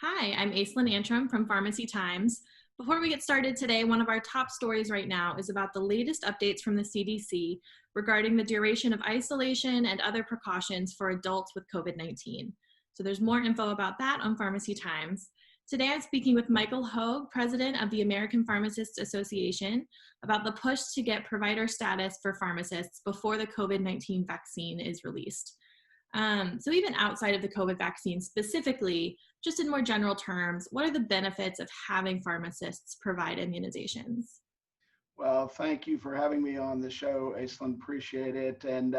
Hi, I'm Aislinn Antrim from Pharmacy Times. Before we get started today, one of our top stories right now is about the latest updates from the CDC regarding the duration of isolation and other precautions for adults with COVID-19. So there's more info about that on Pharmacy Times. Today I'm speaking with Michael Hogue, president of the American Pharmacists Association, about the push to get provider status for pharmacists before the COVID-19 vaccine is released. So even outside of the COVID vaccine specifically, just in more general terms, what are the benefits of having pharmacists provide immunizations? Well, thank you for having me on the show, Aislinn. Appreciate it. And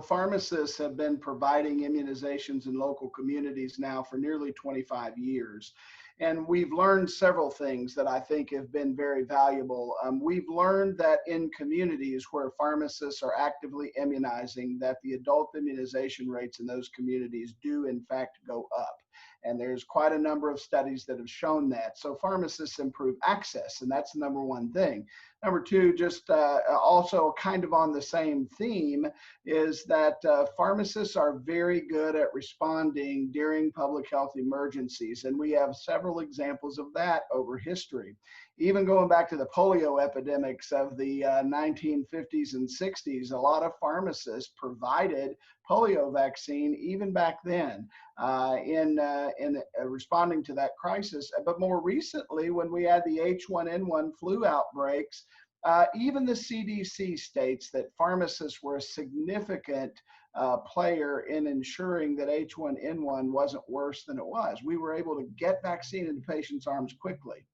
pharmacists have been providing immunizations in local communities now for nearly 25 years. And we've learned several things that I think have been very valuable. We've learned that in communities where pharmacists are actively immunizing, that the adult immunization rates in those communities do in fact go up. And there's quite a number of studies that have shown that. So pharmacists improve access, and that's the number one thing. Number two, just also kind of on the same theme, is that pharmacists are very good at responding during public health emergencies. And we have several examples of that over history. Even going back to the polio epidemics of the 1950s and 60s, a lot of pharmacists provided polio vaccine even back then in responding to that crisis. But more recently, when we had the H1N1 flu outbreaks, even the CDC states that pharmacists were a significant player in ensuring that H1N1 wasn't worse than it was. We were able to get vaccine into patients' arms quickly.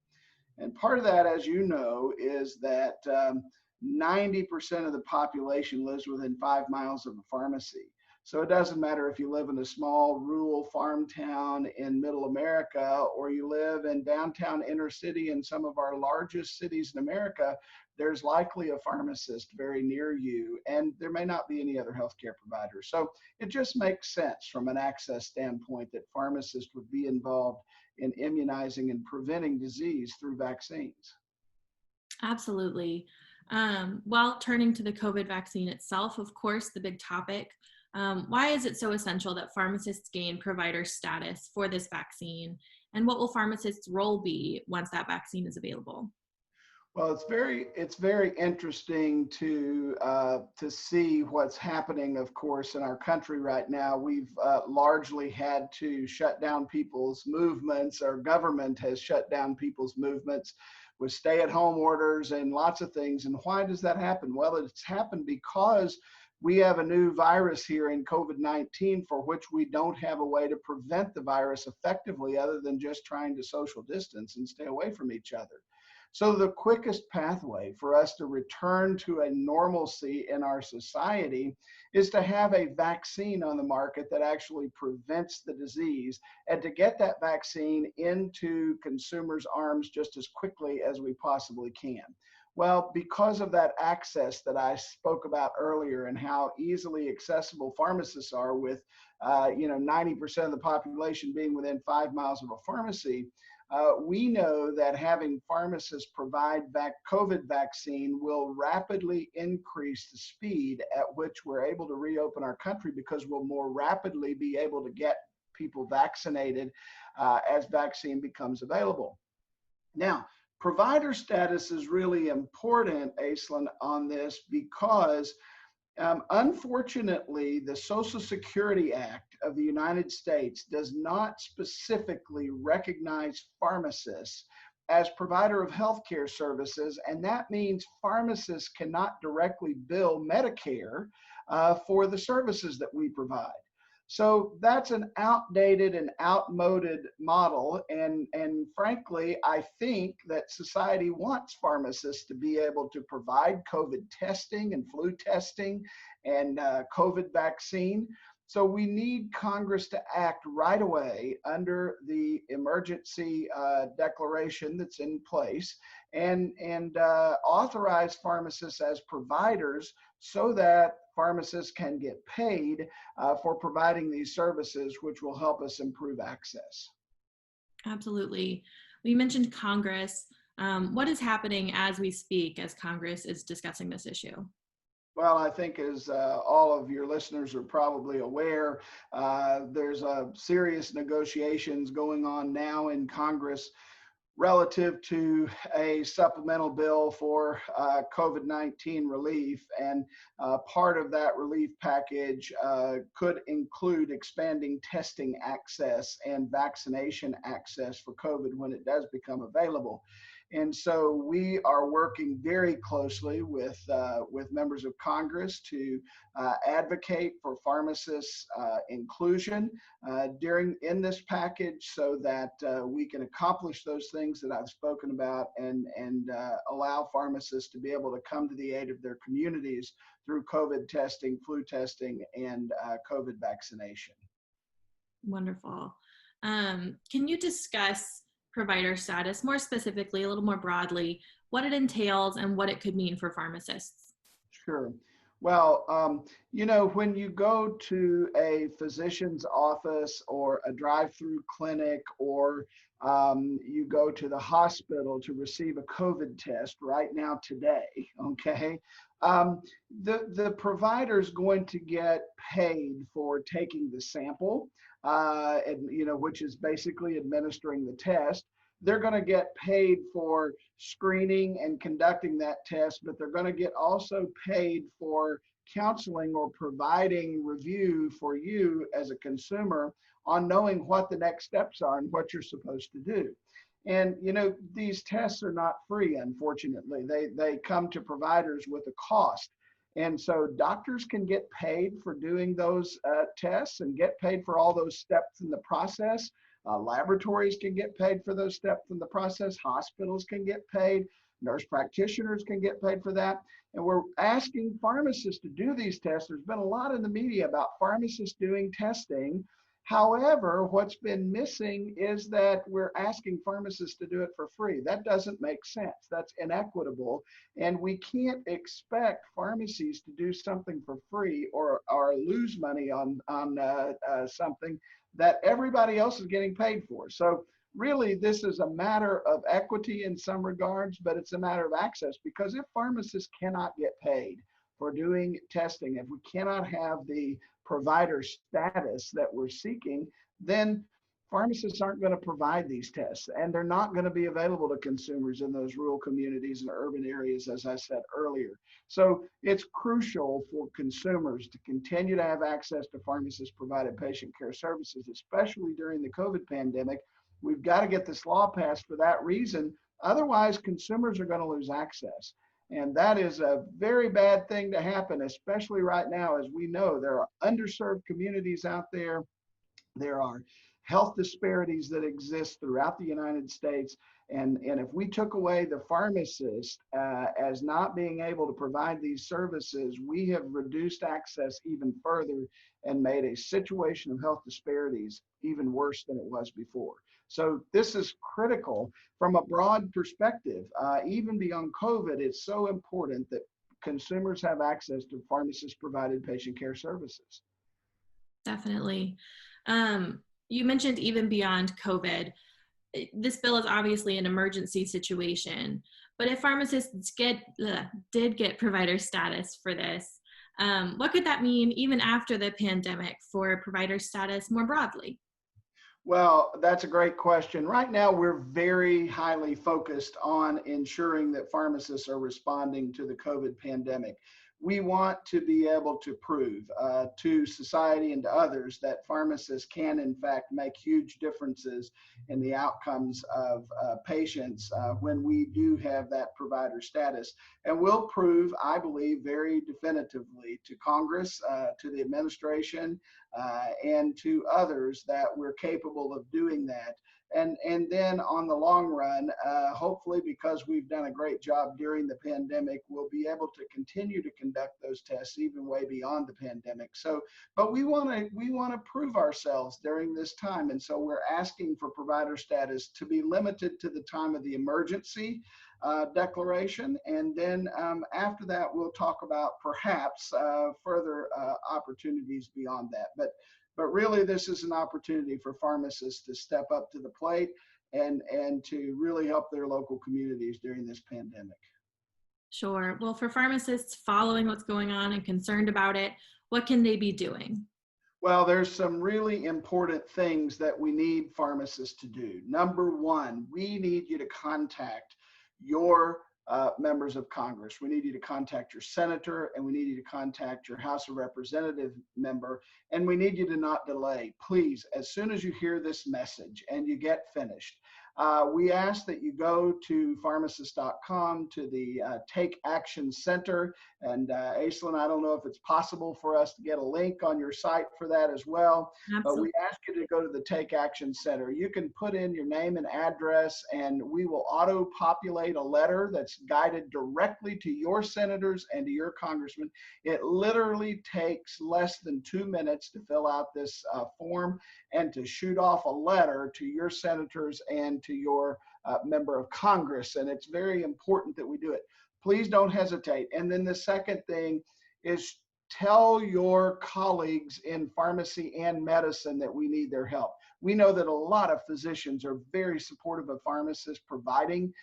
And part of that, as you know, is that 90% of the population lives within 5 miles of a pharmacy. So it doesn't matter if you live in a small rural farm town in middle America or you live in downtown inner city in some of our largest cities in America, there's likely a pharmacist very near you, and there may not be any other healthcare provider. So it just makes sense from an access standpoint that pharmacists would be involved in immunizing and preventing disease through vaccines. Absolutely. Well, turning to the COVID vaccine itself, of course, the big topic. Why is it so essential that pharmacists gain provider status for this vaccine? And what will pharmacists' role be once that vaccine is available? Well, it's very interesting to see what's happening. Of course, in our country right now, we've largely had to shut down people's movements. Our government has shut down people's movements with stay-at-home orders and lots of things. And why does that happen? Well, it's happened because we have a new virus here in COVID-19 for which we don't have a way to prevent the virus effectively other than just trying to social distance and stay away from each other. So the quickest pathway for us to return to a normalcy in our society is to have a vaccine on the market that actually prevents the disease and to get that vaccine into consumers' arms just as quickly as we possibly can. Well, because of that access that I spoke about earlier and how easily accessible pharmacists are with, 90% of the population being within 5 miles of a pharmacy, we know that having pharmacists provide COVID vaccine will rapidly increase the speed at which we're able to reopen our country because we'll more rapidly be able to get people vaccinated as vaccine becomes available. Now, provider status is really important, Aislinn, on this because unfortunately, the Social Security Act of the United States does not specifically recognize pharmacists as provider of healthcare services, and that means pharmacists cannot directly bill Medicare for the services that we provide. So that's an outdated and outmoded model. And frankly, I think that society wants pharmacists to be able to provide COVID testing and flu testing and COVID vaccine. So we need Congress to act right away under the emergency declaration that's in place and authorize pharmacists as providers so that pharmacists can get paid for providing these services, which will help us improve access. Absolutely. We mentioned Congress. What is happening as we speak as Congress is discussing this issue? Well, I think as all of your listeners are probably aware, there's a serious negotiations going on now in Congress relative to a supplemental bill for COVID-19 relief. And part of that relief package could include expanding testing access and vaccination access for COVID when it does become available. And so we are working very closely with members of Congress to advocate for pharmacists' inclusion during in this package, so that we can accomplish those things that I've spoken about, and allow pharmacists to be able to come to the aid of their communities through COVID testing, flu testing, and COVID vaccination. Wonderful. Can you discuss provider status more specifically, a little more broadly, what it entails and what it could mean for pharmacists? Sure. Well, when you go to a physician's office or a drive-through clinic, or you go to the hospital to receive a COVID test right now today, okay, the provider's going to get paid for taking the sample, which is basically administering the test. They're going to get paid for screening and conducting that test, but they're going to get also paid for counseling or providing review for you as a consumer on knowing what the next steps are and what you're supposed to do. And these tests are not free, unfortunately. They come to providers with a cost. And so doctors can get paid for doing those tests and get paid for all those steps in the process. Laboratories can get paid for those steps in the process. Hospitals can get paid. Nurse practitioners can get paid for that. And we're asking pharmacists to do these tests. There's been a lot in the media about pharmacists doing testing. However, what's been missing is that we're asking pharmacists to do it for free. That doesn't make sense. That's inequitable. And we can't expect pharmacies to do something for free or lose money on something that everybody else is getting paid for. So really, this is a matter of equity in some regards, but it's a matter of access, because if pharmacists cannot get paid for doing testing, if we cannot have the provider status that we're seeking, then pharmacists aren't going to provide these tests, and they're not going to be available to consumers in those rural communities and urban areas, as I said earlier. So it's crucial for consumers to continue to have access to pharmacist provided patient care services, especially during the COVID pandemic. We've got to get this law passed for that reason. Otherwise, consumers are going to lose access. And that is a very bad thing to happen, especially right now. As we know, there are underserved communities out there. There are health disparities that exist throughout the United States. And if we took away the pharmacist as not being able to provide these services, we have reduced access even further and made a situation of health disparities even worse than it was before. So this is critical from a broad perspective. Even beyond COVID, it's so important that consumers have access to pharmacist provided patient care services. Definitely. You mentioned even beyond COVID. This bill is obviously an emergency situation, but if pharmacists did get provider status for this, what could that mean even after the pandemic for provider status more broadly? Well, that's a great question. Right now, we're very highly focused on ensuring that pharmacists are responding to the COVID pandemic. We want to be able to prove to society and to others that pharmacists can, in fact, make huge differences in the outcomes of patients when we do have that provider status. And we'll prove, I believe, very definitively to Congress, to the administration, and to others that we're capable of doing that. And then on the long run, hopefully, because we've done a great job during the pandemic, we'll be able to continue to conduct those tests even way beyond the pandemic. So, but we want to prove ourselves during this time, and so we're asking for provider status to be limited to the time of the emergency declaration, and then after that, we'll talk about perhaps further opportunities beyond that. But really, this is an opportunity for pharmacists to step up to the plate and to really help their local communities during this pandemic. Sure. Well, for pharmacists following what's going on and concerned about it, what can they be doing? Well, there's some really important things that we need pharmacists to do. Number one, we need you to contact your members of Congress. We need you to contact your senator, and we need you to contact your House of Representative member, and we need you to not delay. Please, as soon as you hear this message and you get finished, we ask that you go to pharmacist.com to the Take Action Center. And Aislinn, I don't know if it's possible for us to get a link on your site for that as well, but we Absolutely. ask you to go to the Take Action Center. You can put in your name and address, and we will auto-populate a letter that's guided directly to your senators and to your congressmen. It literally takes less than 2 minutes to fill out this form and to shoot off a letter to your senators and to your member of Congress. And it's very important that we do it. Please don't hesitate. And then the second thing is tell your colleagues in pharmacy and medicine that we need their help. We know that a lot of physicians are very supportive of pharmacists providing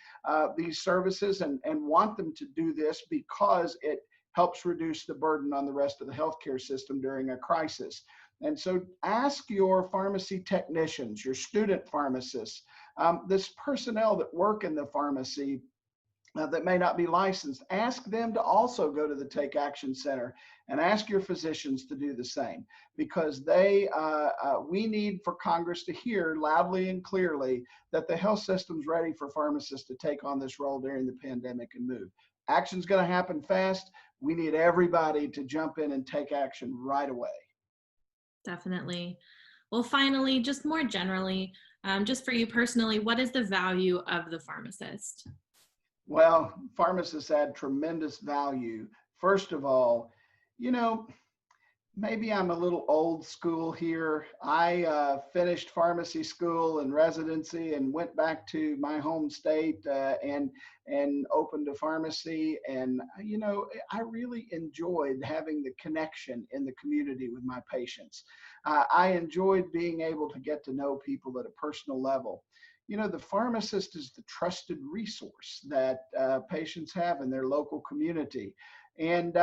these services and want them to do this because it helps reduce the burden on the rest of the healthcare system during a crisis. And so ask your pharmacy technicians, your student pharmacists, this personnel that work in the pharmacy that may not be licensed, ask them to also go to the Take Action Center and ask your physicians to do the same, because we need for Congress to hear loudly and clearly that the health system's ready for pharmacists to take on this role during the pandemic and move. Action's going to happen fast. We need everybody to jump in and take action right away. Definitely. Well, finally, just more generally, just for you personally, what is the value of the pharmacist? Well, pharmacists add tremendous value. First of all, you know, maybe I'm a little old school here. I finished pharmacy school and residency and went back to my home state and opened a pharmacy. And I really enjoyed having the connection in the community with my patients. I enjoyed being able to get to know people at a personal level. The pharmacist is the trusted resource that patients have in their local community. And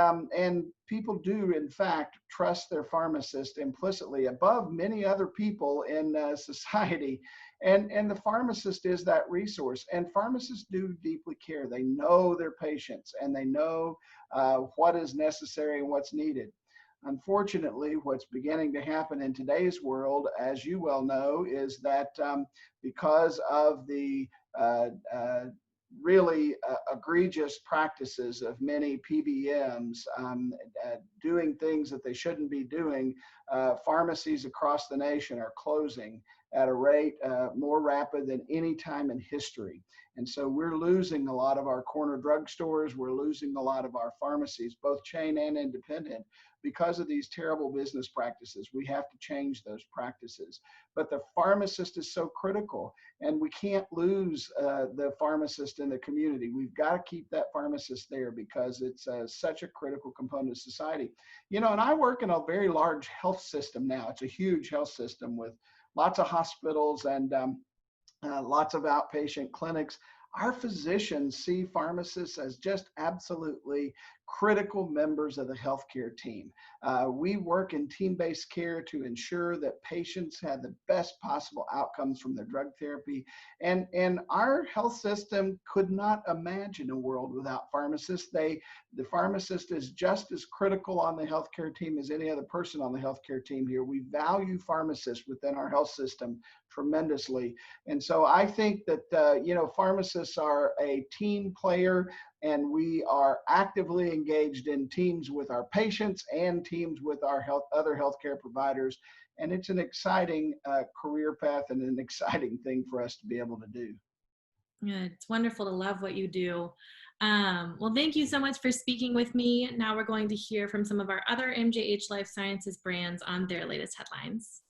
people do, in fact, trust their pharmacist implicitly above many other people in society. And the pharmacist is that resource. And pharmacists do deeply care. They know their patients and they know what is necessary and what's needed. Unfortunately, what's beginning to happen in today's world, as you well know, is that because of the really egregious practices of many PBMs doing things that they shouldn't be doing, pharmacies across the nation are closing at a rate more rapid than any time in history. And so we're losing a lot of our corner drugstores, we're losing a lot of our pharmacies, both chain and independent, because of these terrible business practices. We have to change those practices. But the pharmacist is so critical, and we can't lose the pharmacist in the community. We've got to keep that pharmacist there because it's such a critical component of society. And I work in a very large health system now. It's a huge health system with lots of hospitals and lots of outpatient clinics. Our physicians see pharmacists as just absolutely critical members of the healthcare team. We work in team-based care to ensure that patients have the best possible outcomes from their drug therapy. And our health system could not imagine a world without pharmacists. The pharmacist is just as critical on the healthcare team as any other person on the healthcare team here. We value pharmacists within our health system tremendously. And so I think that, pharmacists are a team player, and we are actively engaged in teams with our patients and teams with our other healthcare providers. And it's an exciting career path and an exciting thing for us to be able to do. Yeah, it's wonderful to love what you do. Well, thank you so much for speaking with me. Now we're going to hear from some of our other MJH Life Sciences brands on their latest headlines.